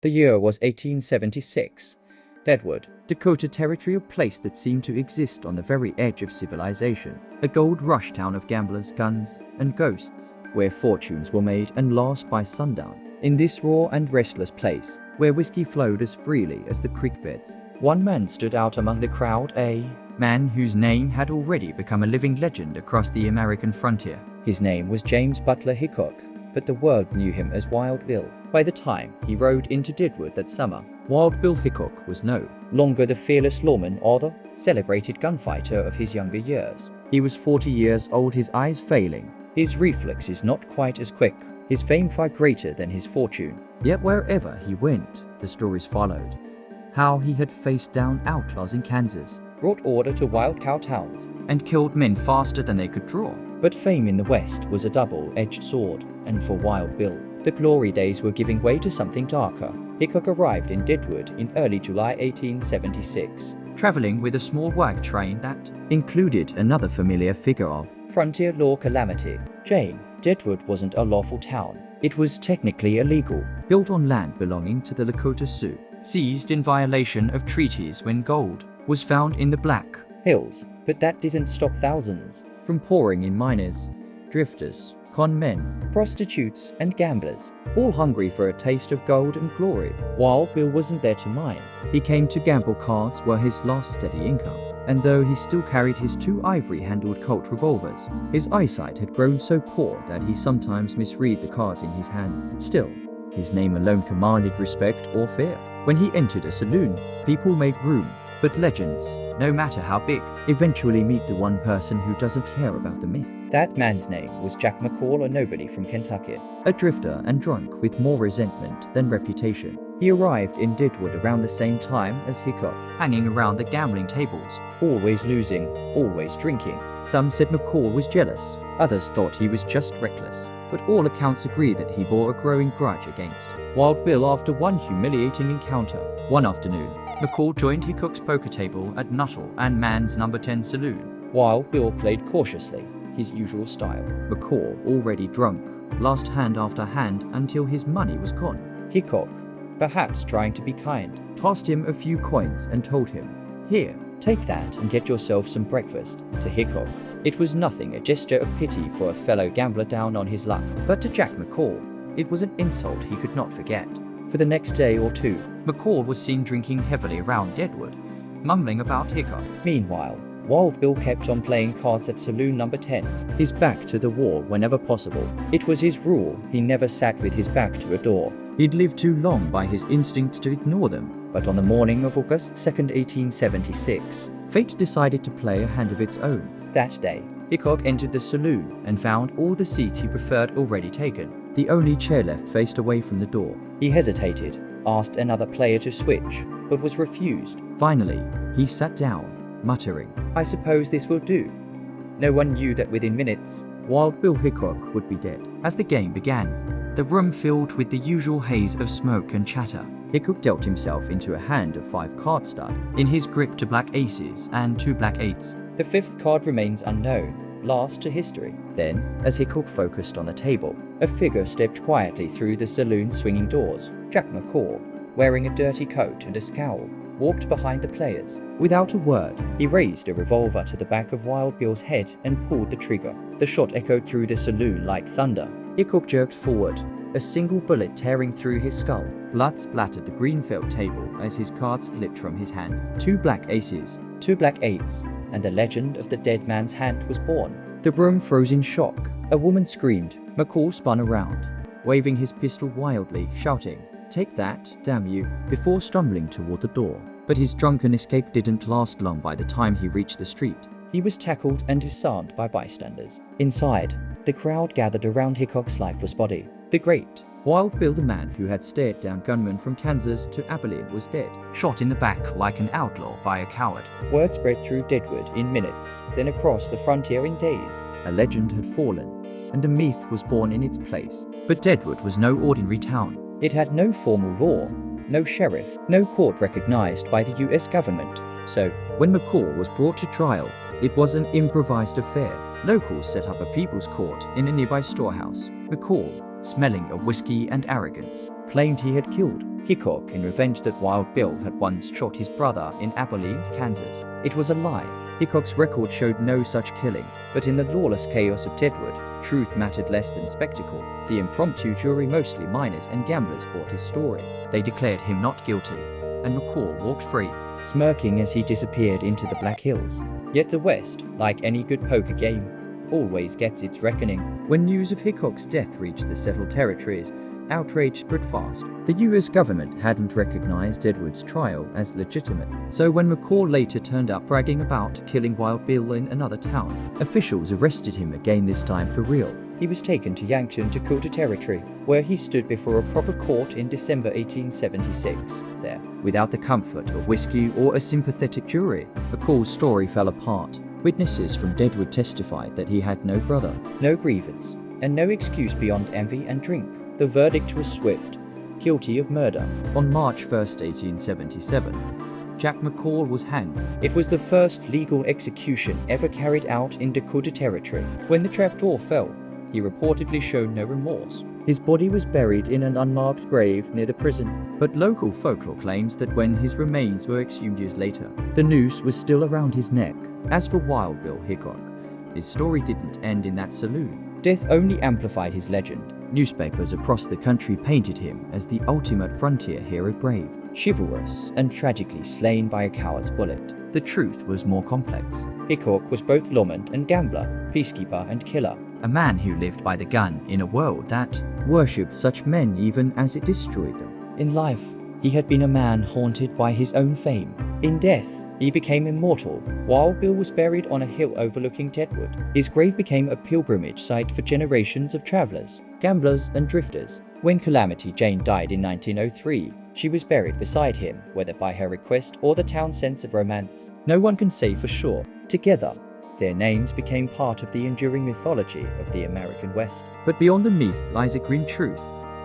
The year was 1876. Deadwood, Dakota Territory, a place that seemed to exist on the very edge of civilization. A gold rush town of gamblers, guns, and ghosts, where fortunes were made and lost by sundown. In this raw and restless place, where whiskey flowed as freely as the creek beds, one man stood out among the crowd, a man whose name had already become a living legend across the American frontier. His name was James Butler Hickok, but the world knew him as Wild Bill. By the time he rode into Deadwood that summer, Wild Bill Hickok was no longer the fearless lawman or the celebrated gunfighter of his younger years. He was 40 years old, his eyes failing, his reflexes not quite as quick, his fame far greater than his fortune. Yet wherever he went, the stories followed. How he had faced down outlaws in Kansas, brought order to wild cow towns, and killed men faster than they could draw. But fame in the West was a double-edged sword, and for Wild Bill, the glory days were giving way to something darker. Hickok arrived in Deadwood in early July 1876, traveling with a small wag train that included another familiar figure of frontier law calamity, Jane. Deadwood wasn't a lawful town. It was technically illegal, built on land belonging to the Dakota Sioux, seized in violation of treaties when gold was found in the Black Hills. But that didn't stop thousands from pouring in, miners, drifters, con men, prostitutes, and gamblers, all hungry for a taste of gold and glory. Wild Bill wasn't there to mine. He came to gamble. Cards were his last steady income, and though he still carried his two ivory-handled Colt revolvers, his eyesight had grown so poor that he sometimes misread the cards in his hand. Still, his name alone commanded respect or fear. When he entered a saloon, people made room, but legends, no matter how big, eventually meet the one person who doesn't care about the myth. That man's name was Jack McCall, a nobody from Kentucky. A drifter and drunk with more resentment than reputation. He arrived in Deadwood around the same time as Hickok, hanging around the gambling tables, always losing, always drinking. Some said McCall was jealous, others thought he was just reckless, but all accounts agree that he bore a growing grudge against Wild Bill after one humiliating encounter. One afternoon, McCall joined Hickok's poker table at Nuttall and Mann's No. 10 Saloon. Wild Bill played cautiously, his usual style. McCall, already drunk, lost hand after hand until his money was gone. Hickok, perhaps trying to be kind, tossed him a few coins and told him, "Here, take that and get yourself some breakfast." To Hickok, it was nothing, a gesture of pity for a fellow gambler down on his luck. But to Jack McCall, it was an insult he could not forget. For the next day or two, McCall was seen drinking heavily around Deadwood, mumbling about Hickok. Meanwhile, Wild Bill kept on playing cards at Saloon No. 10, his back to the wall whenever possible. It was his rule, he never sat with his back to a door. He'd lived too long by his instincts to ignore them. But on the morning of August 2nd, 1876, fate decided to play a hand of its own. That day, Hickok entered the saloon and found all the seats he preferred already taken. The only chair left faced away from the door. He hesitated, asked another player to switch, but was refused. Finally, he sat down, muttering, "I suppose this will do." No one knew that within minutes, Wild Bill Hickok would be dead. As the game began, the room filled with the usual haze of smoke and chatter. Hickok dealt himself into a hand of 5 card stud, in his grip 2 black aces and 2 black 8s. The 5th card remains unknown, last to history. Then, as Hickok focused on the table, a figure stepped quietly through the saloon's swinging doors. Jack McCall, wearing a dirty coat and a scowl, walked behind the players. Without a word, he raised a revolver to the back of Wild Bill's head and pulled the trigger. The shot echoed through the saloon like thunder. Hickok jerked forward, a single bullet tearing through his skull. Blood splattered the green felt table as his cards slipped from his hand. 2 black aces, 2 black 8s, and the legend of the dead man's hand was born. The room froze in shock. A woman screamed. McCall spun around, waving his pistol wildly, shouting, "Take that, damn you," before stumbling toward the door. But his drunken escape didn't last long. By the time he reached the street, he was tackled and disarmed by bystanders. Inside, the crowd gathered around Hickok's lifeless body. The great Wild Bill, the man who had stared down gunmen from Kansas to Abilene, was dead, shot in the back like an outlaw by a coward. Word spread through Deadwood in minutes, then across the frontier in days. A legend had fallen, and a myth was born in its place. But Deadwood was no ordinary town. It had no formal law, no sheriff, no court recognized by the US government. So, when McCall was brought to trial, it was an improvised affair. Locals set up a people's court in a nearby storehouse. McCall, smelling of whiskey and arrogance, claimed he had killed Hickok in revenge that Wild Bill had once shot his brother in Abilene, Kansas. It was a lie. Hickok's record showed no such killing, but in the lawless chaos of Deadwood, truth mattered less than spectacle. The impromptu jury, mostly miners and gamblers, bought his story. They declared him not guilty, and McCall walked free, smirking as he disappeared into the Black Hills. Yet the West, like any good poker game, always gets its reckoning. When news of Hickok's death reached the settled territories, outrage spread fast. The US government hadn't recognized Deadwood's trial as legitimate, so when McCall later turned up bragging about killing Wild Bill in another town, officials arrested him again, this time for real. He was taken to Yankton, Dakota Territory, where he stood before a proper court in December 1876. There, without the comfort of whiskey or a sympathetic jury, McCall's story fell apart. Witnesses from Deadwood testified that he had no brother, no grievance, and no excuse beyond envy and drink. The verdict was swift: guilty of murder. On March 1, 1877, Jack McCall was hanged. It was the first legal execution ever carried out in Dakota Territory. When the trapdoor fell, he reportedly showed no remorse. His body was buried in an unmarked grave near the prison. But local folklore claims that when his remains were exhumed years later, the noose was still around his neck. As for Wild Bill Hickok, his story didn't end in that saloon. Death only amplified his legend. Newspapers across the country painted him as the ultimate frontier hero, brave, chivalrous, and tragically slain by a coward's bullet. The truth was more complex. Hickok was both lawman and gambler, peacekeeper and killer. A man who lived by the gun in a world that worshipped such men even as it destroyed them. In life, he had been a man haunted by his own fame. In death, he became immortal. Wild Bill was buried on a hill overlooking Deadwood. His grave became a pilgrimage site for generations of travelers, gamblers, and drifters. When Calamity Jane died in 1903, she was buried beside him, whether by her request or the town's sense of romance. No one can say for sure. Together, their names became part of the enduring mythology of the American West. But beyond the myth lies a grim truth.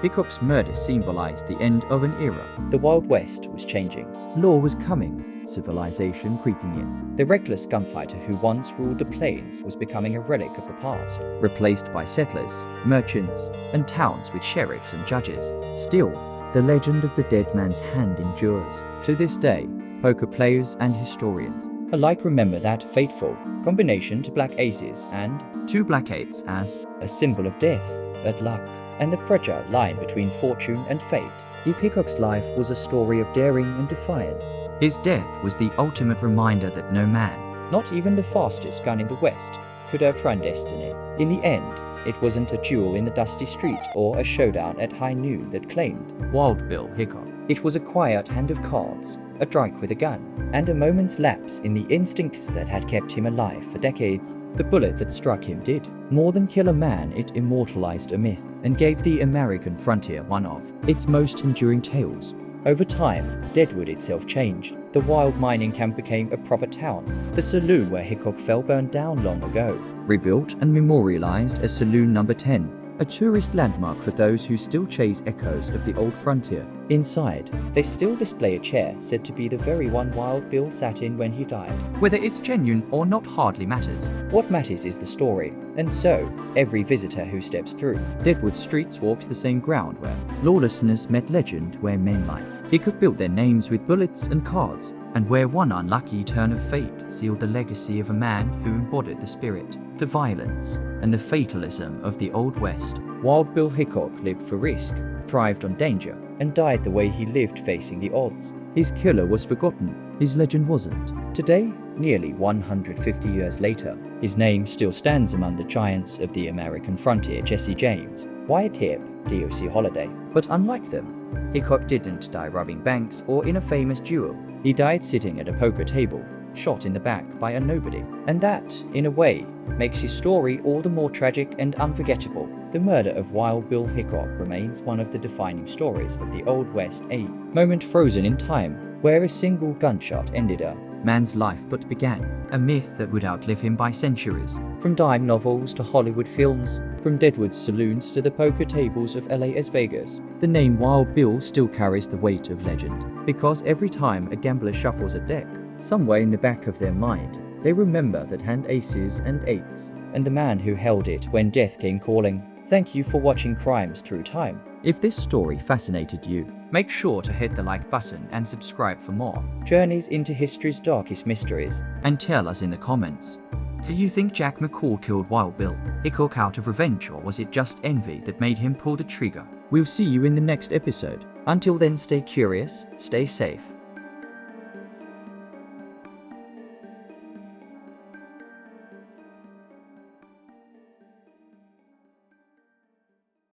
Hickok's murder symbolized the end of an era. The Wild West was changing. Law was coming, civilization creeping in. The reckless gunfighter who once ruled the plains was becoming a relic of the past, replaced by settlers, merchants, and towns with sheriffs and judges. Still, the legend of the dead man's hand endures. To this day, poker players and historians alike remember that fateful combination to black aces and 2 black eights as a symbol of death, bad luck, and the fragile line between fortune and fate. If Hickok's life was a story of daring and defiance, his death was the ultimate reminder that no man, not even the fastest gun in the West, could outrun destiny. In the end, it wasn't a duel in the dusty street or a showdown at high noon that claimed Wild Bill Hickok. It was a quiet hand of cards, a drink with a gun, and a moment's lapse in the instincts that had kept him alive for decades. The bullet that struck him did more than kill a man, it immortalized a myth and gave the American frontier one of its most enduring tales. Over time, Deadwood itself changed. The wild mining camp became a proper town. The saloon where Hickok fell burned down long ago, rebuilt and memorialized as Saloon Number 10. A tourist landmark for those who still chase echoes of the old frontier. Inside, they still display a chair said to be the very one Wild Bill sat in when he died. Whether it's genuine or not hardly matters. What matters is the story, and so, every visitor who steps through Deadwood streets walks the same ground where lawlessness met legend, where men like Hickok built their names with bullets and cards, and where one unlucky turn of fate sealed the legacy of a man who embodied the spirit, the violence, and the fatalism of the Old West. Wild Bill Hickok lived for risk, thrived on danger, and died the way he lived, facing the odds. His killer was forgotten, his legend wasn't. Today, nearly 150 years later, his name still stands among the giants of the American frontier: Jesse James, Wyatt Earp, D.O.C. Holliday. But unlike them, Hickok didn't die robbing banks or in a famous duel. He died sitting at a poker table, shot in the back by a nobody. And that, in a way, makes his story all the more tragic and unforgettable. The murder of Wild Bill Hickok remains one of the defining stories of the Old West, a moment frozen in time, where a single gunshot ended a man's life but began a myth that would outlive him by centuries. From dime novels to Hollywood films, from Deadwood's saloons to the poker tables of LA as Vegas, the name Wild Bill still carries the weight of legend. Because every time a gambler shuffles a deck, somewhere in the back of their mind, they remember that hand aces and eights, and the man who held it when death came calling. Thank you for watching Crimes Through Time. If this story fascinated you, make sure to hit the like button and subscribe for more Journeys into history's darkest mysteries. and tell us in the comments. Do you think Jack McCall killed Wild Bill Hickok out of revenge, or was it just envy that made him pull the trigger? We'll see you in the next episode. Until then, stay curious, stay safe,